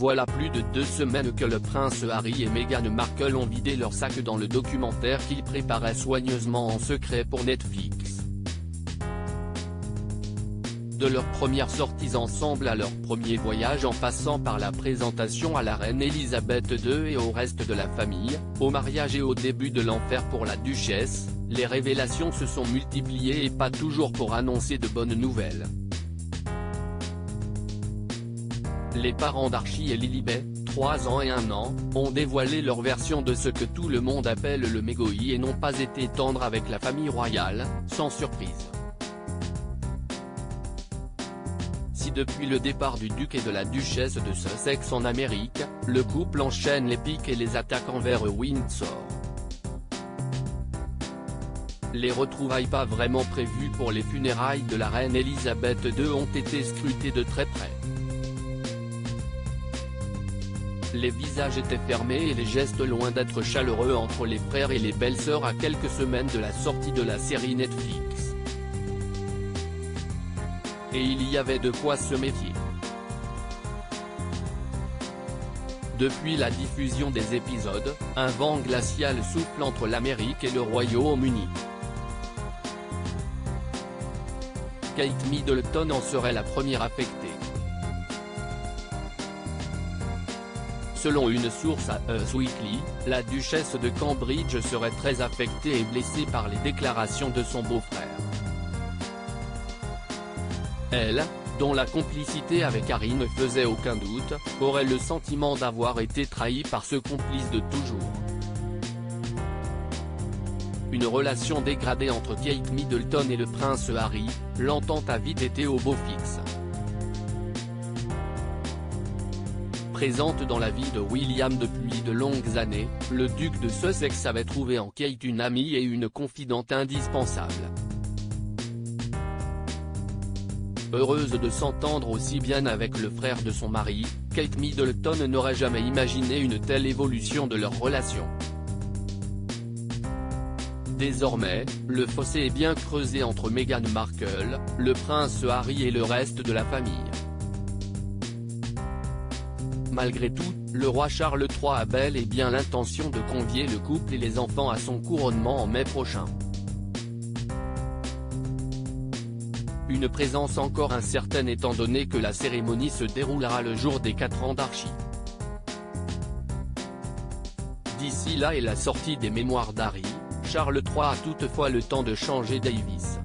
Voilà plus de 2 semaines que le prince Harry et Meghan Markle ont vidé leur sac dans le documentaire qu'ils préparaient soigneusement en secret pour Netflix. De leurs premières sorties ensemble à leur premier voyage en passant par la présentation à la reine Elisabeth II et au reste de la famille, au mariage et au début de l'enfer pour la duchesse, les révélations se sont multipliées et pas toujours pour annoncer de bonnes nouvelles. Les parents d'Archie et Lilibet, 3 ans et 1 an, ont dévoilé leur version de ce que tout le monde appelle le mégoï et n'ont pas été tendres avec la famille royale, sans surprise. Si depuis le départ du duc et de la duchesse de Sussex en Amérique, le couple enchaîne les piques et les attaques envers Windsor. Les retrouvailles pas vraiment prévues pour les funérailles de la reine Elisabeth II ont été scrutées de très près. Les visages étaient fermés et les gestes loin d'être chaleureux entre les frères et les belles-sœurs à quelques semaines de la sortie de la série Netflix. Et il y avait de quoi se méfier. Depuis la diffusion des épisodes, un vent glacial souffle entre l'Amérique et le Royaume-Uni. Kate Middleton en serait la première affectée. Selon une source à Us Weekly, la duchesse de Cambridge serait très affectée et blessée par les déclarations de son beau-frère. Elle, dont la complicité avec Harry ne faisait aucun doute, aurait le sentiment d'avoir été trahie par ce complice de toujours. Une relation dégradée entre Kate Middleton et le prince Harry, l'entente a vite été au beau fixe. Présente dans la vie de William depuis de longues années, le duc de Sussex avait trouvé en Kate une amie et une confidente indispensable. Heureuse de s'entendre aussi bien avec le frère de son mari, Kate Middleton n'aurait jamais imaginé une telle évolution de leur relation. Désormais, le fossé est bien creusé entre Meghan Markle, le prince Harry et le reste de la famille. Malgré tout, le roi Charles III a bel et bien l'intention de convier le couple et les enfants à son couronnement en mai prochain. Une présence encore incertaine étant donné que la cérémonie se déroulera le jour des 4 ans d'Archie. D'ici là et la sortie des mémoires d'Harry, Charles III a toutefois le temps de changer Davis.